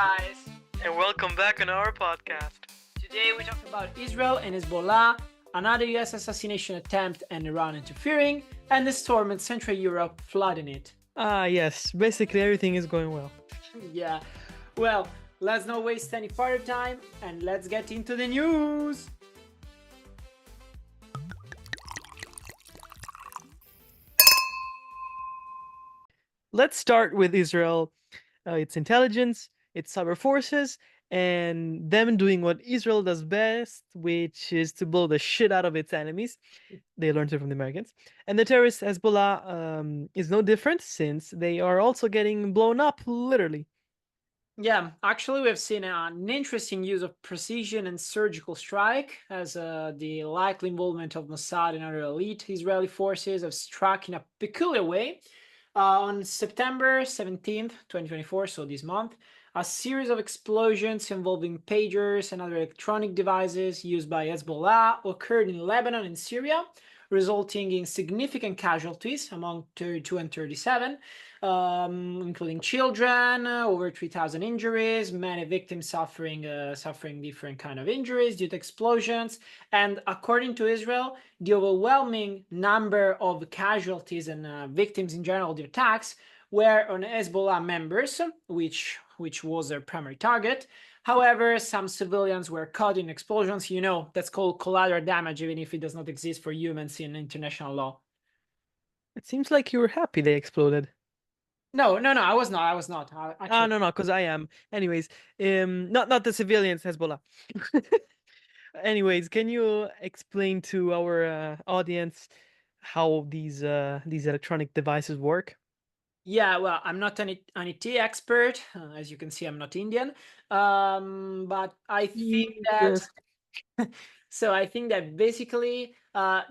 guys! And welcome back on our podcast. Today we talk about Israel and Hezbollah, another US assassination attempt and Iran interfering, and the storm in Central Europe flooding it. Yes, basically everything is going well. Yeah, well, let's not waste any further time and let's get into the news! Let's start with Israel, its intelligence, its cyber forces, and them doing what Israel does best, which is to blow the shit out of its enemies. They learned it from the Americans. And the terrorist Hezbollah is no different, since they are also getting blown up, literally. Yeah, actually, we've seen an interesting use of precision and surgical strike as the likely involvement of Mossad and other elite Israeli forces have struck in a peculiar way. On September 17th, 2024, so this month, a series of explosions involving pagers and other electronic devices used by Hezbollah occurred in Lebanon and Syria, resulting in significant casualties among 32 and 37. Including children, over 3,000 injuries, many victims suffering different kind of injuries due to explosions. And according to Israel, the overwhelming number of casualties and victims in general of the attacks were on Hezbollah members, which was their primary target. However, some civilians were caught in explosions. That's called collateral damage, even if it does not exist for humans in international law. It seems like you were happy they exploded. No, I was not. Actually, No, because I am. Anyways, not the civilians, Hezbollah. Anyways, can you explain to our audience how these electronic devices work? Yeah, well, I'm not an IT expert. As you can see, I'm not Indian. But I think that so I think that basically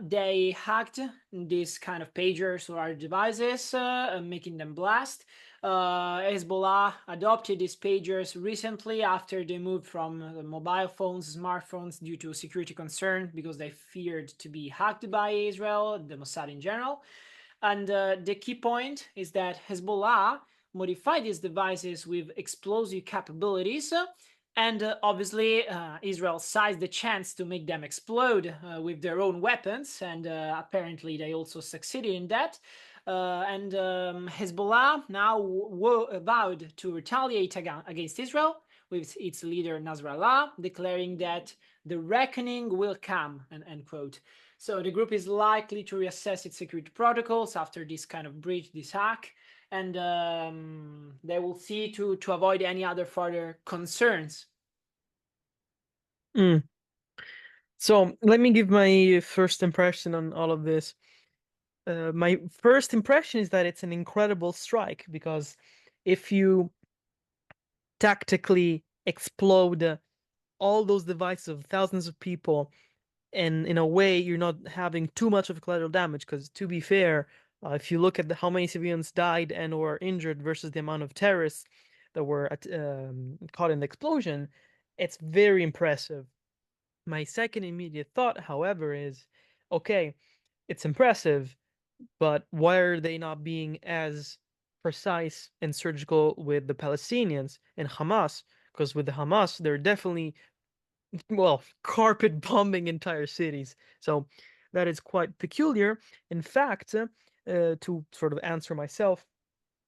they hacked these kind of pagers or other devices, making them blast. Hezbollah adopted these pagers recently after they moved from mobile phones, smartphones, due to security concern because they feared to be hacked by Israel, the Mossad in general. And the key point is that Hezbollah modified these devices with explosive capabilities. And obviously, Israel seized the chance to make them explode with their own weapons. And apparently, they also succeeded in that. And Hezbollah now vowed to retaliate against Israel with its leader Nasrallah, declaring that the reckoning will come, and end quote. So the group is likely to reassess its security protocols after this kind of breach, this hack, and they will see to avoid any other further concerns. So let me give my first impression on all of this. My first impression is that it's an incredible strike, because if you tactically explode all those devices of thousands of people, and in a way you're not having too much of collateral damage, because to be fair, if you look at how many civilians died and were injured versus the amount of terrorists that were caught in the explosion, it's very impressive. My second immediate thought, however, is, okay, it's impressive, but why are they not being as precise and surgical with the Palestinians and Hamas? Because with the Hamas, they're definitely, well, carpet bombing entire cities. So that is quite peculiar. In fact, to sort of answer myself,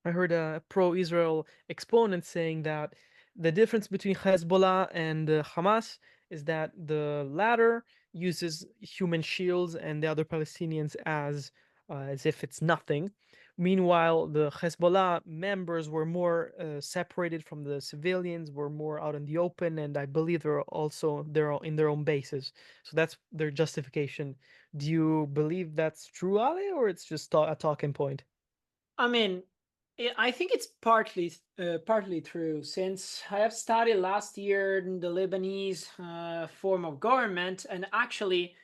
I heard a pro-Israel exponent saying that the difference between Hezbollah and Hamas is that the latter uses human shields and the other Palestinians as if it's nothing. Meanwhile, the Hezbollah members were more separated from the civilians, were more out in the open, and I believe they're in their own bases. So that's their justification. Do you believe that's true, Ali, or it's just a talking point? I mean, I think it's partly true, since I have studied last year the Lebanese form of government, and actually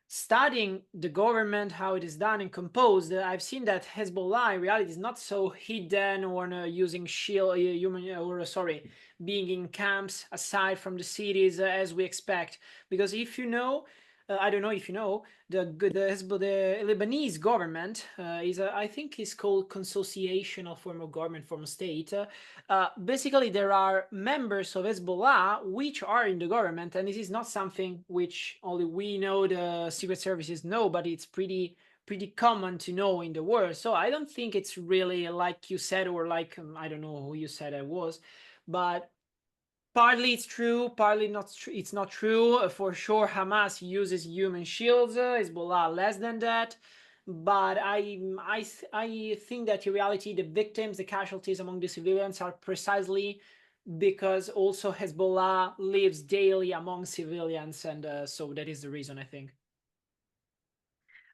studying the government, how it is done and composed, I've seen that Hezbollah in reality is not so hidden or using being in camps aside from the cities as we expect. Because if you know, I don't know if you know, the Lebanese government is, I think, is called Consociation of Form of Government, Form of State. Basically, there are members of Hezbollah which are in the government, and this is not something which only we know, the secret services know, but it's pretty common to know in the world. So I don't think it's really like you said, or like I don't know who you said I was, but partly it's true, partly not. It's not true. For sure, Hamas uses human shields. Hezbollah less than that. But I think that in reality, the victims, the casualties among the civilians are precisely because also Hezbollah lives daily among civilians, and so that is the reason, I think.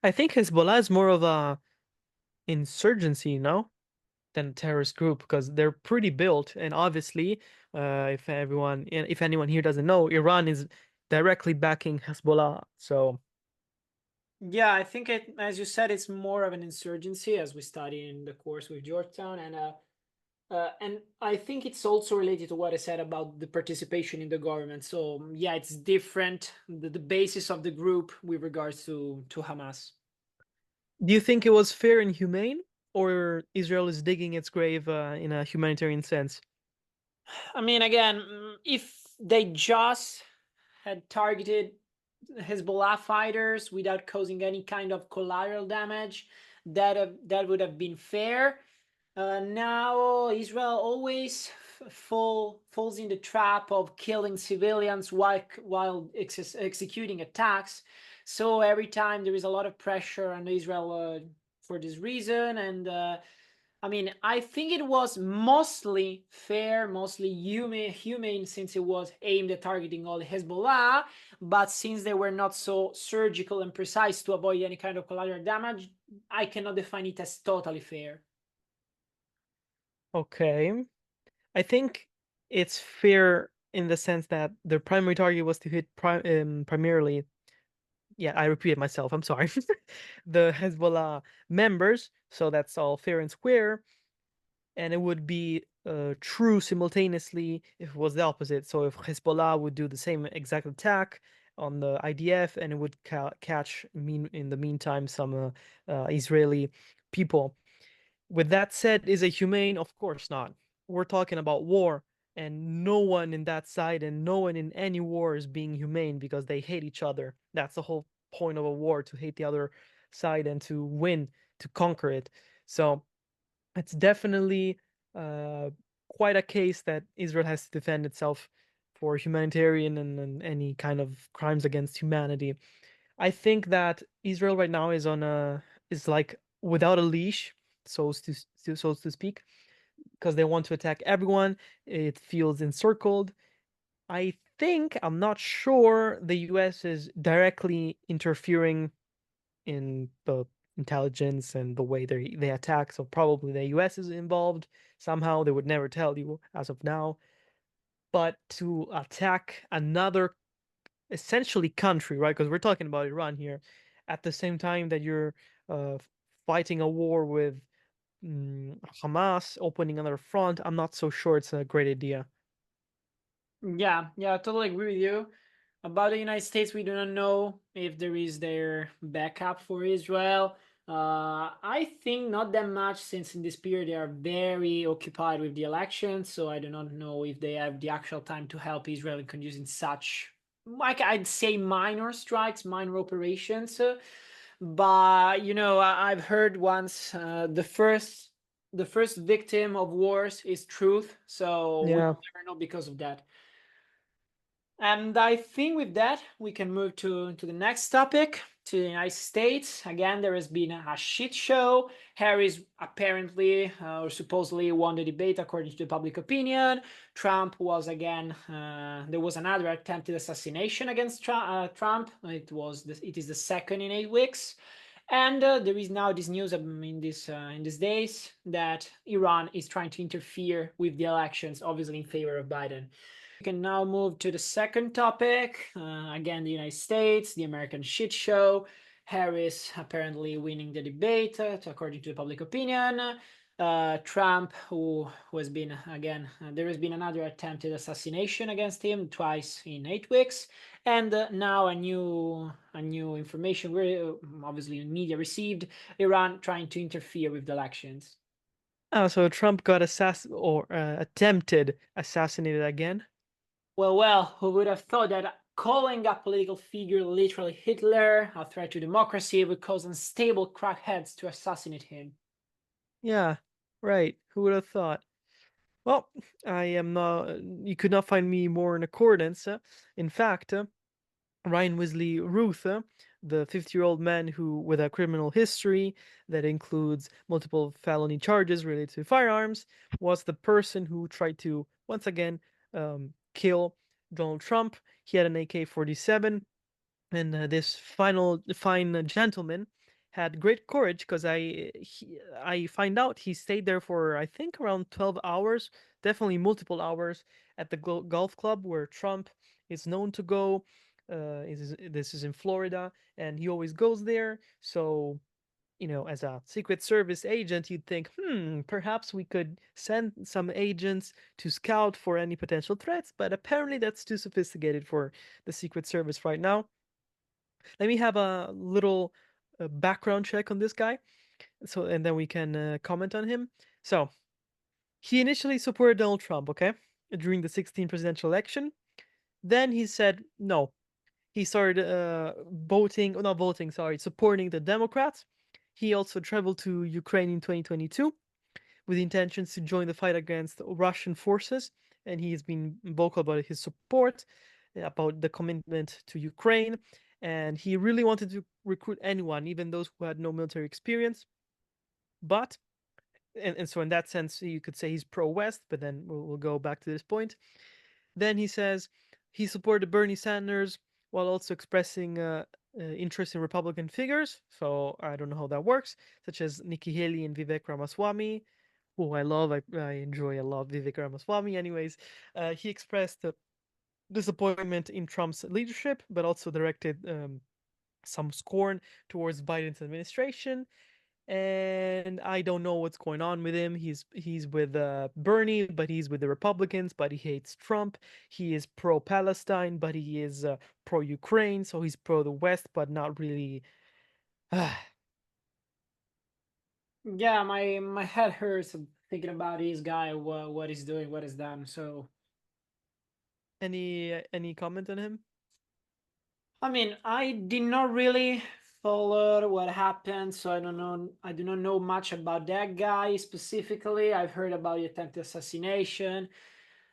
I think Hezbollah is more of a insurgency, no, than a terrorist group because they're pretty built. And obviously, if anyone here doesn't know, Iran is directly backing Hezbollah. So Yeah, I think as you said, it's more of an insurgency, as we study in the course with Georgetown, and I think it's also related to what I said about the participation in the government. So yeah, it's different, the basis of the group with regards to Hamas. do you think it was fair and humane, or Israel is digging its grave in a humanitarian sense? I mean, again, if they just had targeted Hezbollah fighters without causing any kind of collateral damage, that would have been fair. Now Israel always falls in the trap of killing civilians while executing attacks. So every time there is a lot of pressure on Israel for this reason, and I mean, I think it was mostly fair, mostly humane, since it was aimed at targeting all Hezbollah. But since they were not so surgical and precise to avoid any kind of collateral damage, I cannot define it as totally fair. Okay. I think it's fair in the sense that their primary target was to hit primarily, yeah, I repeated myself, I'm sorry, the Hezbollah members, so that's all fair and square, and it would be true simultaneously if it was the opposite. So if Hezbollah would do the same exact attack on the IDF, and it would catch in the meantime some Israeli people. With that said, is it humane? Of course not. We're talking about war, and no one in that side and no one in any war is being humane because they hate each other. That's the whole point of a war, to hate the other side and to win, to conquer it. So it's definitely uh, quite a case that Israel has to defend itself for humanitarian and any kind of crimes against humanity. I think that Israel right now is like without a leash, so to speak, because they want to attack everyone. It feels encircled. I think I'm not sure the U.S. is directly interfering in the intelligence and the way they attack. So probably the U.S. is involved somehow. They would never tell you as of now. But to attack another essentially country, right? Because we're talking about Iran here, at the same time that you're uh, fighting a war with Hamas, opening another front, I'm not so sure it's a great idea. Yeah, I totally agree with you. About the United States, we do not know if there is their backup for Israel. I think not that much, since in this period they are very occupied with the election. So I do not know if they have the actual time to help Israel in conducting such, like I'd say, minor strikes, minor operations. But I've heard once, the first victim of wars is truth. So we Yeah. never know because of that. And I think with that, we can move to the next topic, to the United States. Again, there has been a shit show. Harris apparently or supposedly won the debate according to the public opinion. Trump was again, there was another attempted assassination against Trump. It is the second in 8 weeks. And there is now this news in these days that Iran is trying to interfere with the elections, obviously in favor of Biden. We can now move to the second topic. Again, the United States, the American shit show. Harris apparently winning the debate, according to the public opinion. Trump, who has been, again, there has been another attempted assassination against him twice in 8 weeks. And now a new information we're obviously media received, Iran trying to interfere with the elections. Oh, so Trump got attempted assassinated again? Well, who would have thought that calling a political figure literally Hitler a threat to democracy would cause unstable crackheads to assassinate him? Yeah, right. Who would have thought? Well, I am not. You could not find me more in accordance. In fact, Ryan Wesley Ruth, the 50-year-old man who with a criminal history that includes multiple felony charges related to firearms, was the person who tried to once again kill Donald Trump. He had an AK-47, and this fine gentleman had great courage because I find out he stayed there for I think around 12 hours, definitely multiple hours at the golf club where Trump is known to go. This is in Florida, and he always goes there. So as a Secret Service agent, you'd think, perhaps we could send some agents to scout for any potential threats, but apparently that's too sophisticated for the Secret Service right now. Let me have a little background check on this guy, and then we can comment on him. So he initially supported Donald Trump, okay, during the 16 presidential election. Then he said no. He started not voting, sorry, supporting the Democrats. He also traveled to Ukraine in 2022 with intentions to join the fight against Russian forces, and he has been vocal about his support, about the commitment to Ukraine, and he really wanted to recruit anyone, even those who had no military experience. But and so in that sense, you could say he's pro-West, but then we'll go back to this point. Then he says he supported Bernie Sanders while also expressing interest in Republican figures. So I don't know how that works, such as Nikki Haley and Vivek Ramaswamy, who I love. I enjoy a lot Vivek Ramaswamy. Anyways, he expressed disappointment in Trump's leadership, but also directed some scorn towards Biden's administration. And I don't know what's going on with him. He's with Bernie, but he's with the Republicans, but he hates Trump. He is pro-Palestine, but he is pro-Ukraine, so he's pro the West, but not really. Yeah, my head hurts thinking about this guy, what he's doing, what he's done. So Any comment on him? I mean, I did not really follow what happened, so I don't know. I do not know much about that guy specifically. I've heard about the attempted assassination.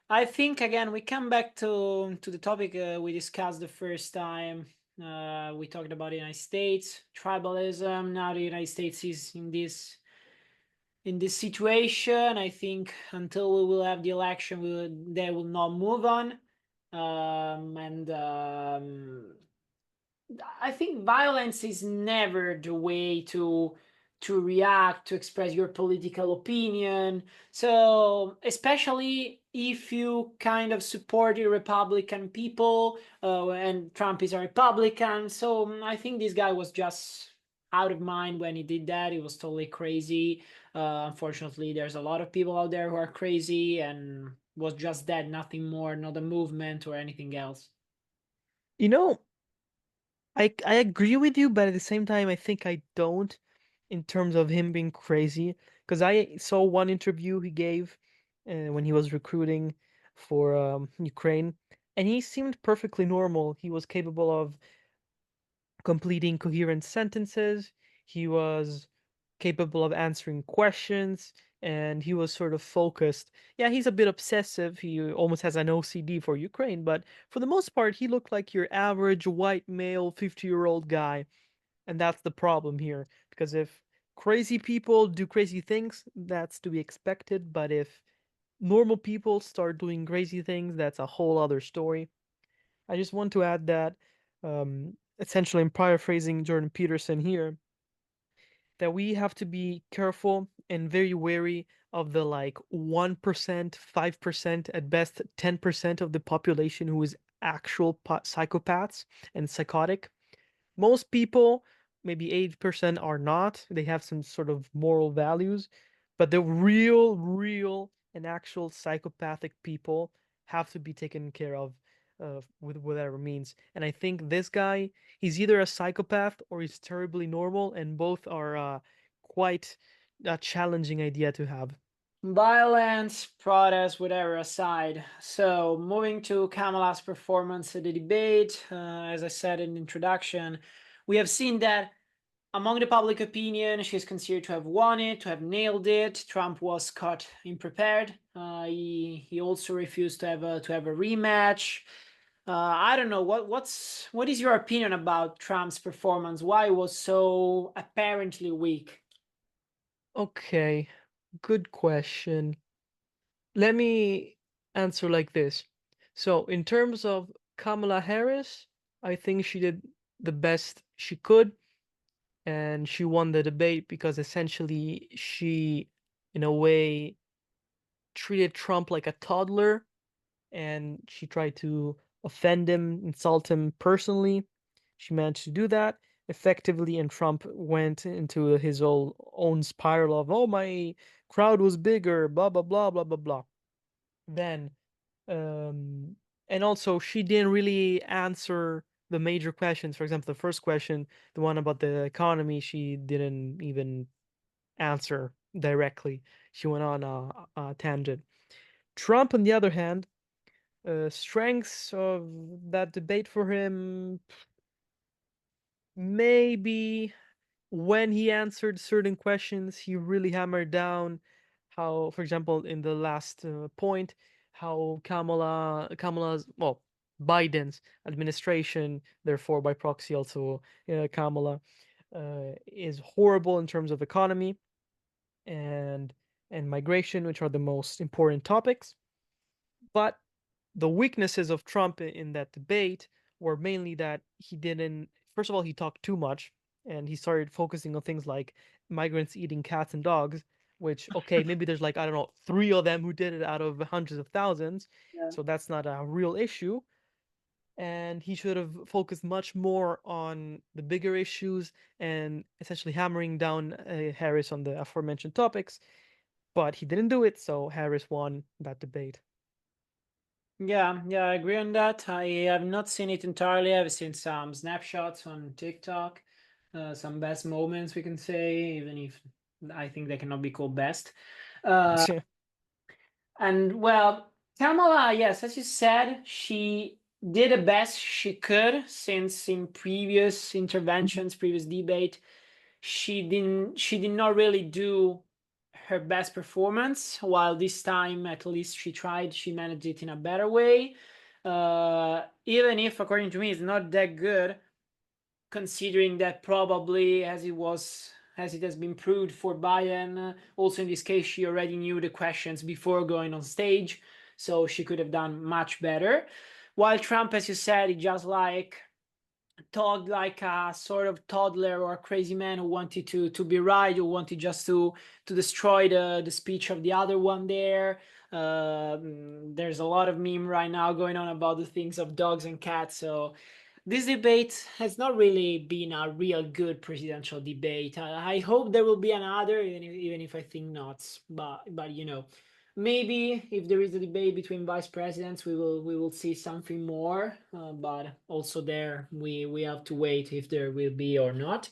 I think again we come back to the topic we discussed the first time. We talked about the United States tribalism. Now the United States is in this situation. I think until we will have the election, they will not move on. And I think violence is never the way to react, to express your political opinion. So especially if you kind of support the Republican people, and Trump is a Republican. So I think this guy was just out of mind when he did that. He was totally crazy. Unfortunately, there's a lot of people out there who are crazy, and was just that, nothing more, not a movement or anything else. You know, I agree with you, but at the same time, I think I don't in terms of him being crazy. Because I saw one interview he gave when he was recruiting for Ukraine, and he seemed perfectly normal. He was capable of completing coherent sentences. He was capable of answering questions, and he was sort of focused. Yeah, he's a bit obsessive. He almost has an OCD for Ukraine, but for the most part, he looked like your average white male 50-year-old guy. And that's the problem here. Because if crazy people do crazy things, that's to be expected. But if normal people start doing crazy things, that's a whole other story. I just want to add that, essentially, I'm paraphrasing Jordan Peterson here, that we have to be careful and very wary of the like 1%, 5%, at best 10% of the population who is actual psychopaths and psychotic. Most people, maybe 80%, are not. They have some sort of moral values, but the real and actual psychopathic people have to be taken care of. with whatever means. And I think this guy, he's either a psychopath or he's terribly normal, and both are quite a challenging idea to have. Violence, protests, whatever aside. So, moving to Kamala's performance at the debate, as I said in the introduction, we have seen that among the public opinion, she's considered to have won it, to have nailed it. Trump was caught unprepared. He also refused to have a rematch. I don't know what is your opinion about Trump's performance? Why it was so apparently weak? Okay, good question. Let me answer like this. So, in terms of Kamala Harris, I think she did the best she could, and she won the debate because essentially she, in a way, treated Trump like a toddler, and she tried to offend him, insult him personally. She managed to do that effectively, and Trump went into his own spiral of, oh, my crowd was bigger, blah, blah, blah, blah, blah, blah. Then, um, and also, she didn't really answer the major questions. For example, the first question, the one about the economy, she didn't even answer directly. She went on a tangent. Trump, on the other hand, strengths of that debate for him, maybe when he answered certain questions, he really hammered down how, for example, in the last point, how Kamala's, well, Biden's administration, therefore by proxy also Kamala, is horrible in terms of economy and migration, which are the most important topics. But the weaknesses of Trump in that debate were mainly that he didn't, first of all, he talked too much and he started focusing on things like migrants eating cats and dogs, which, okay, maybe there's like, I don't know, three of them who did it out of hundreds of thousands. Yeah. So that's not a real issue. And he should have focused much more on the bigger issues and essentially hammering down Harris on the aforementioned topics. But he didn't do it, so Harris won that debate. Yeah, I agree on that. I have not seen it entirely. I've seen some snapshots on TikTok, some best moments we can say, even if I think they cannot be called best. And well, Kamala, yes, as you said, she did the best she could since in previous interventions, previous debate, she did not really do her best performance, while this time at least she managed it in a better way. Even if according to me it's not that good, considering that probably as it has been proved for Biden, also in this case she already knew the questions before going on stage, so she could have done much better. While Trump, as you said, he just like talked like a sort of toddler or a crazy man who wanted to be right, who wanted just to destroy the speech of the other one there. There's a lot of meme right now going on about the things of dogs and cats. So this debate has not really been a real good presidential debate. I hope there will be another, even if I think not. But you know, maybe if there is a debate between vice presidents, we will see something more. But also there, we have to wait if there will be or not.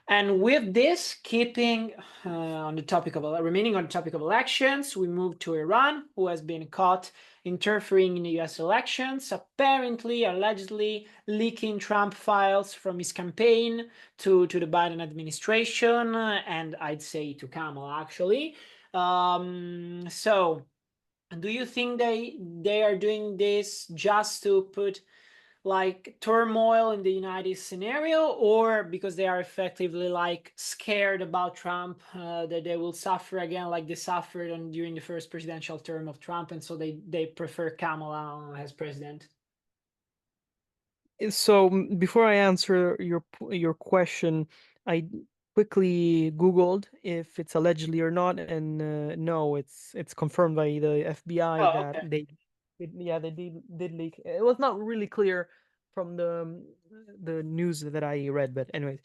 And with this, keeping on the topic of remaining on the topic of elections, we move to Iran, who has been caught interfering in the U.S. elections, apparently, allegedly leaking Trump files from his campaign to the Biden administration, and I'd say to Kamala actually. So, do you think they are doing this just to put like turmoil in the United scenario, or because they are effectively like scared about Trump, that they will suffer again like they suffered during the first presidential term of Trump, and so they prefer Kamala as president? So before I answer your question, I quickly Googled if it's allegedly or not, and no, it's confirmed by the FBI Oh, that okay. yeah, they did leak. It was not really clear from the news that I read, but anyways,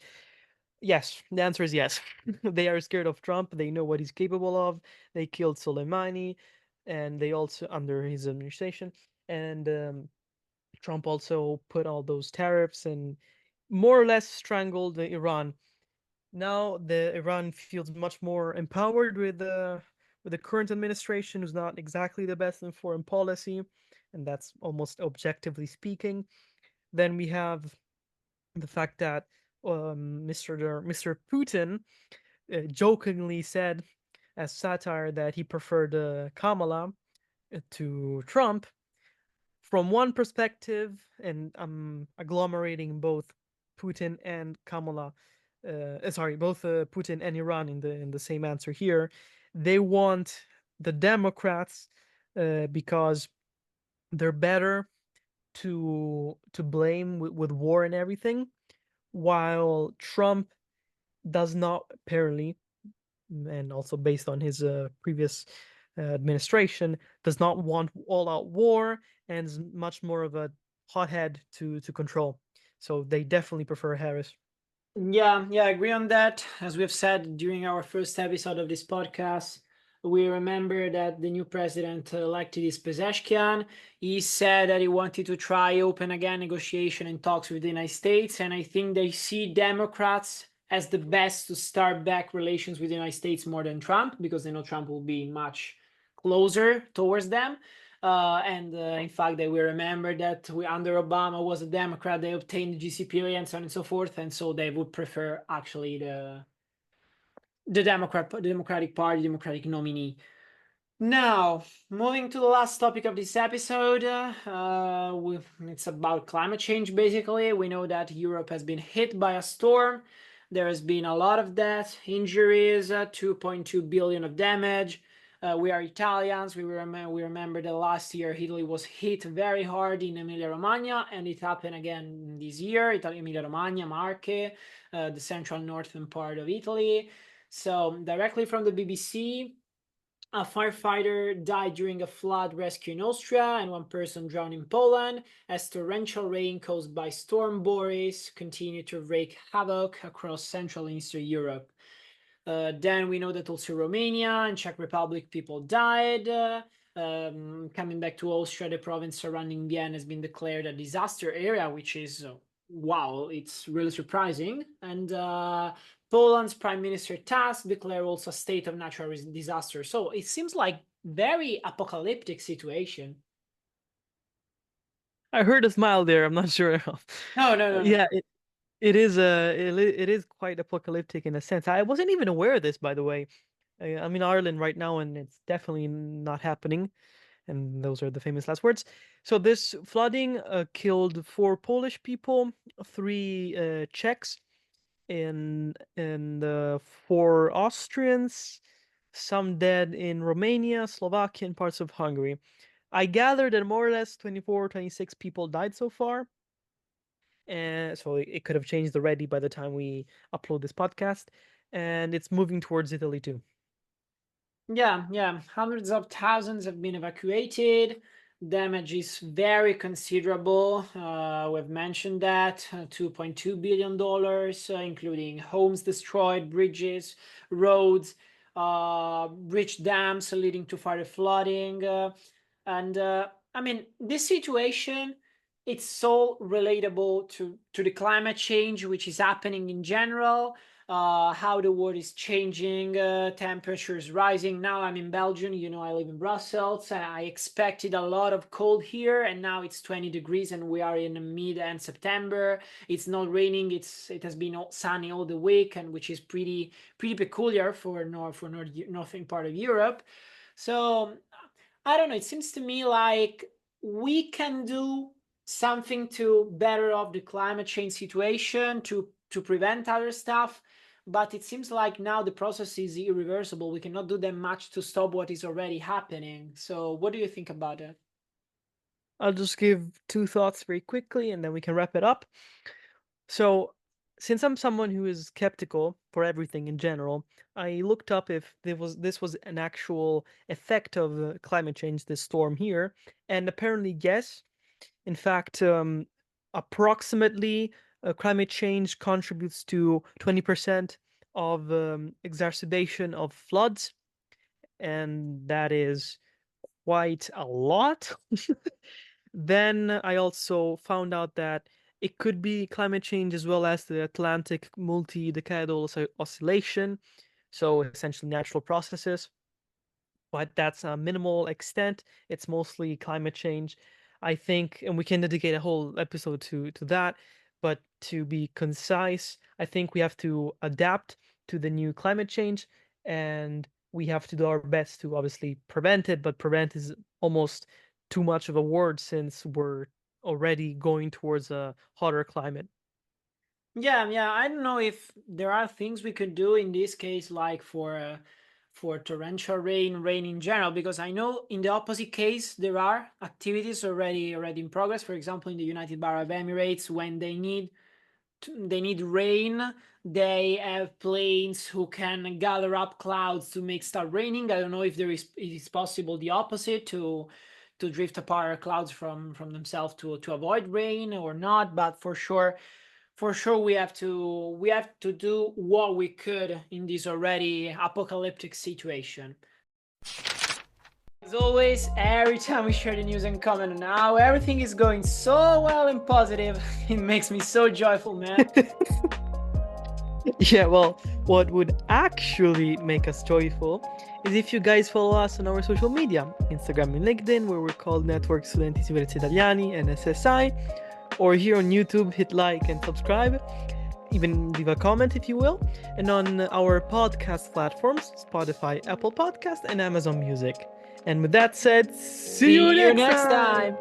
yes, the answer is yes. They are scared of Trump. They know what he's capable of. They killed Soleimani, and they also under his administration, and Trump also put all those tariffs and more or less strangled Iran. Now the Iran feels much more empowered with the current administration, who's not exactly the best in foreign policy, and that's almost objectively speaking. Then we have the fact that Mr. Putin jokingly said as satire that he preferred Kamala to Trump. From one perspective, and I'm agglomerating both Putin and Kamala, sorry, both Putin and Iran in the same answer here. They want the Democrats because they're better to blame with war and everything, while Trump does not apparently, and also based on his previous administration, does not want all-out war and is much more of a hothead to control. So they definitely prefer Harris. Yeah, I agree on that. As we've said during our first episode of this podcast, we remember that the new president elected is Pezeshkian. He said that he wanted to try open again negotiation and talks with the United States, and I think they see Democrats as the best to start back relations with the United States more than Trump, because they know Trump will be much closer towards them. And in fact, they will remember that under Obama was a Democrat, they obtained the GCPOA and so on and so forth, and so they would prefer actually the Democratic Party, Democratic nominee. Now, moving to the last topic of this episode, it's about climate change basically. We know that Europe has been hit by a storm. There has been a lot of deaths, injuries, 2.2 billion of damage. We are Italians. We remember that last year Italy was hit very hard in Emilia-Romagna, and it happened again this year. Emilia-Romagna, Marche, the central northern part of Italy. So directly from the BBC, a firefighter died during a flood rescue in Austria, and one person drowned in Poland as torrential rain caused by Storm Boris continued to wreak havoc across Central and Eastern Europe. Then we know that also Romania and Czech Republic people died. Coming back to Austria, the province surrounding Vienna has been declared a disaster area, which is wow, it's really surprising. And Poland's Prime Minister Tusk declared also a state of natural disaster. So it seems like very apocalyptic situation. I heard a smile there. I'm not sure. No. Yeah, it is quite apocalyptic in a sense. I wasn't even aware of this, by the way. I'm in Ireland right now, and it's definitely not happening. And those are the famous last words. So this flooding killed 4 Polish people, 3 Czechs, and 4 Austrians, some dead in Romania, Slovakia, and parts of Hungary. I gathered that more or less 24, 26 people died so far. And so it could have changed already by the time we upload this podcast. And it's moving towards Italy too. Yeah. Hundreds of thousands have been evacuated. Damage is very considerable. We've mentioned that $2.2 billion, including homes destroyed, bridges, roads, breached dams leading to further flooding. And I mean, this situation, it's so relatable to the climate change, which is happening in general. How the world is changing, temperatures rising. Now I'm in Belgium, I live in Brussels, and I expected a lot of cold here, and now it's 20 degrees and we are in mid-end September. It's not raining, it has been sunny all the week, and which is pretty peculiar for northern part of Europe. So I don't know, it seems to me like we can do something to better off the climate change situation, to prevent other stuff, but it seems like now the process is irreversible. We cannot do that much to stop what is already happening. So what do you think about it? I'll just give 2 thoughts very quickly and then we can wrap it up. So, since I'm someone who is skeptical for everything in general, I looked up if this was an actual effect of climate change, this storm here, and apparently yes. In fact, approximately climate change contributes to 20% of exacerbation of floods, and that is quite a lot. Then I also found out that it could be climate change as well as the Atlantic multi-decadal oscillation, so essentially natural processes, but that's a minimal extent. It's mostly climate change, I think, and we can dedicate a whole episode to that. But to be concise, I think we have to adapt to the new climate change, and we have to do our best to obviously prevent it. But prevent is almost too much of a word since we're already going towards a hotter climate. Yeah. I don't know if there are things we could do in this case, like for torrential rain in general, because I know in the opposite case there are activities already in progress. For example, in the United Arab Emirates, when they need rain, they have planes who can gather up clouds to make start raining. I don't know if it is possible the opposite, to drift apart clouds from themselves to avoid rain or not, but for sure we have to do what we could in this already apocalyptic situation. As always, every time we share the news and comment on how everything is going so well and positive, it makes me so joyful, man. Yeah, well, what would actually make us joyful is if you guys follow us on our social media, Instagram and LinkedIn, where we're called Network Studenti Civilizzi Italiani and SSI, or here on YouTube, hit like and subscribe, even leave a comment if you will, and on our podcast platforms, Spotify, Apple Podcast, and Amazon Music. And with that said, see you next time!